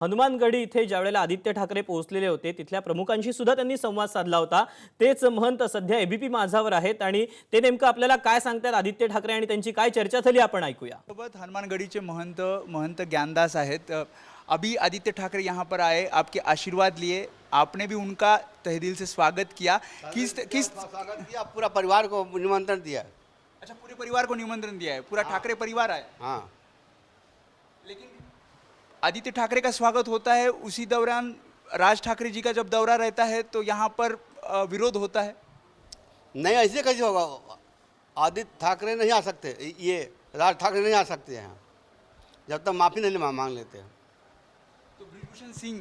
हनुमानगढी इथे ज्यावेळेला आदित्य ठाकरे पोहोचलेले होते तिथल्या प्रमुखांशी सुद्धा त्यांनी संवाद साधला होता। तेच महंत सध्या एबीपी माझावर आहेत आणि ते नेमकं आपल्याला काय सांगतात आदित्य ठाकरे आणि त्यांची काय चर्चा झाली आपण ऐकूया। सोबत हनुमानगढ़ीचे महंत ज्ञानदास आहेत। अभी आदित्य ठाकरे यहाँ पर आए, आपके आशीर्वाद लिए, आपने भी उनका तहे दिल से स्वागत किया। किस स्वागत किया, पूरा परिवार को निमंत्रण दिया। अच्छा, पूरे परिवार को निमंत्रण दिया है, पूरा ठाकरे परिवार आए। हाँ, लेकिन आदित्य ठाकरे का स्वागत होता है, उसी दौरान राज ठाकरे जी का जब दौरा रहता है तो यहाँ पर विरोध होता है। नहीं ऐसे कैसे होगा? आदित्य ठाकरे नहीं आ सकते, ये राज ठाकरे नहीं आ सकते यहाँ जब तक माफ़ी नहीं मांग लेते हैं। तो ब्रिजभूषण सिंह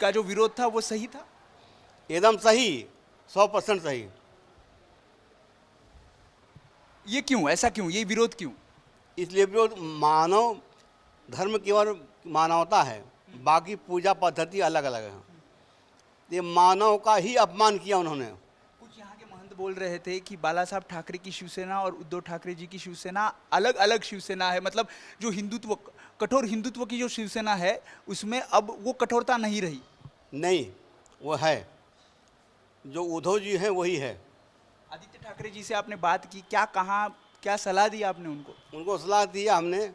का जो विरोध था वो सही था? एकदम सही, 100% सही। ये क्यों, ऐसा क्यों, ये विरोध क्यों? इसलिए विरोध मानव धर्म केवल मानवता है, बाकी पूजा पद्धति अलग अलग है। ये मानव का ही अपमान किया उन्होंने। कुछ यहाँ के महंत बोल रहे थे कि बाला साहब ठाकरे की शिवसेना और उद्धव ठाकरे जी की शिवसेना अलग अलग शिवसेना है, मतलब जो हिंदुत्व, कठोर हिंदुत्व की जो शिवसेना है उसमें अब वो कठोरता नहीं रही। नहीं, वो है, जो उद्धव जी हैं वही है। आदित्य ठाकरे जी से आपने बात की, क्या कहा, क्या सलाह दी आपने उनको? उनको सलाह दिया हमने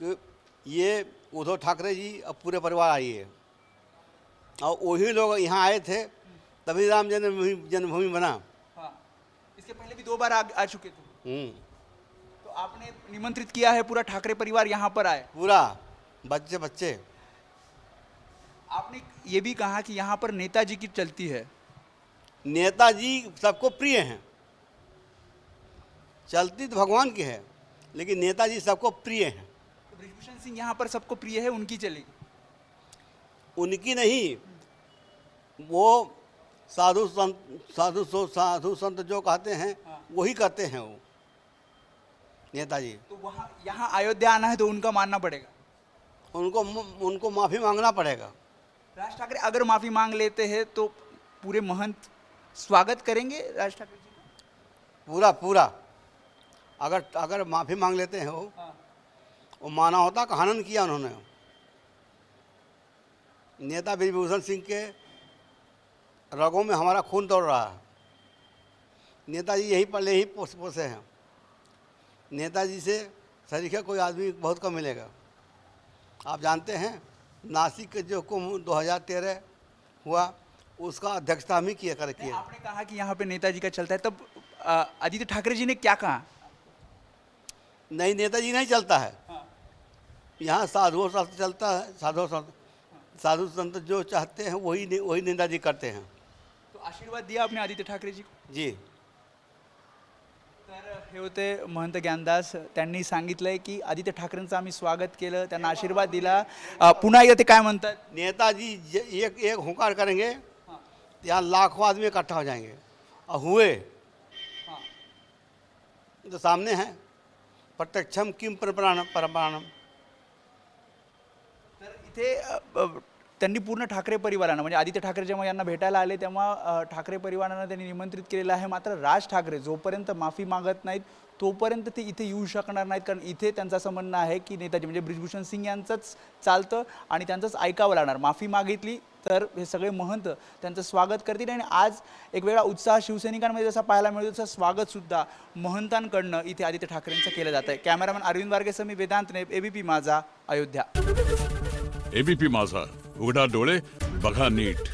कि ये उद्धव ठाकरे जी अब पूरे परिवार आइए, और वही लोग यहाँ आए थे तभी राम जन्मभूमि बना। हाँ, इसके पहले भी 2 बार आ चुके थे। तो आपने निमंत्रित किया है, पूरा ठाकरे परिवार यहाँ पर आए, पूरा बच्चे बच्चे। आपने ये भी कहा कि यहाँ पर नेताजी की चलती है। नेताजी सबको प्रिय हैं, चलती तो भगवान की है लेकिन नेताजी सबको प्रिय हैं। तो ब्रिजभूषण सिंह यहाँ पर सबको प्रिय है, उनकी चलेगी? उनकी नहीं, वो साधु संत जो कहते हैं वही करते हैं वो नेताजी। तो वहाँ यहाँ अयोध्या आना है तो उनका मानना पड़ेगा। उनको माफ़ी मांगना पड़ेगा। राज ठाकरे अगर माफ़ी मांग लेते हैं तो पूरे महंत स्वागत करेंगे राज ठाकरे जी का? पूरा पूरा अगर माफ़ी मांग लेते हैं वो मानवता का हनन किया उन्होंने। नेता ब्रिजभूषण सिंह के रगों में हमारा खून दौड़ रहा है। नेताजी यही पले ही पोसे हैं। नेताजी से सरीखे कोई आदमी बहुत कम मिलेगा। आप जानते हैं नासिक के जो कुंभ 2013 हुआ उसका अध्यक्षता हम ही किए। आपने कहा कि यहाँ पे नेताजी का चलता है, तब आदित्य ठाकरे जी ने क्या कहा? नहीं, नेताजी नहीं चलता है। यहाँ साधुओं संत चलता है। साधु संत जो चाहते हैं वही नेताजी करते हैं। तो आशीर्वाद दिया आपने आदित्य ठाकरे जी को? जी। तर हे होते महंत ज्ञानदास, त्यांनी सांगितलंय की आदित्य ठाकरेंचं आम्ही स्वागत केलं, त्यांना आशीर्वाद दिला। पुन्हा एकदा ते काय म्हणतात? नेताजी एक हुंकार करेंगे, यहाँ लाखों आदमी इकट्ठा हो जाएंगे, और हुए तो सामने है, प्रत्यक्षम किम परमाणम। तर इथे त्यांनी पूर्ण ठाकरे परिवारानं, म्हणजे आदित्य ठाकरे जेव्हा यांना भेटायला आले तेव्हा ठाकरे परिवारानं त्यांनी निमंत्रित केलेलं आहे। मात्र राज ठाकरे जोपर्यंत माफी मागत नाहीत तोपर्यंत ते इथे येऊ शकणार नाहीत, कारण इथे त्यांचं असं म्हणणं आहे की नेताजी म्हणजे ब्रिजभूषण सिंग यांचंच चालतं आणि त्यांचंच ऐकावं लागणार। माफी मागितली तर हे सगळे महंत त्यांचं स्वागत करतील आणि आज एक वेगळा उत्साह शिवसैनिकांमध्ये जसा पाहायला मिळतो तसं स्वागतसुद्धा महंतांकडनं इथे आदित्य ठाकरेंचं केलं जात आहे। कॅमेरामॅन अरविंद वारगेसह मी वेदांत नेब, एबीपी माझा, अयोध्या। एबीपी माझा, उघडा डोळे बघा नीट।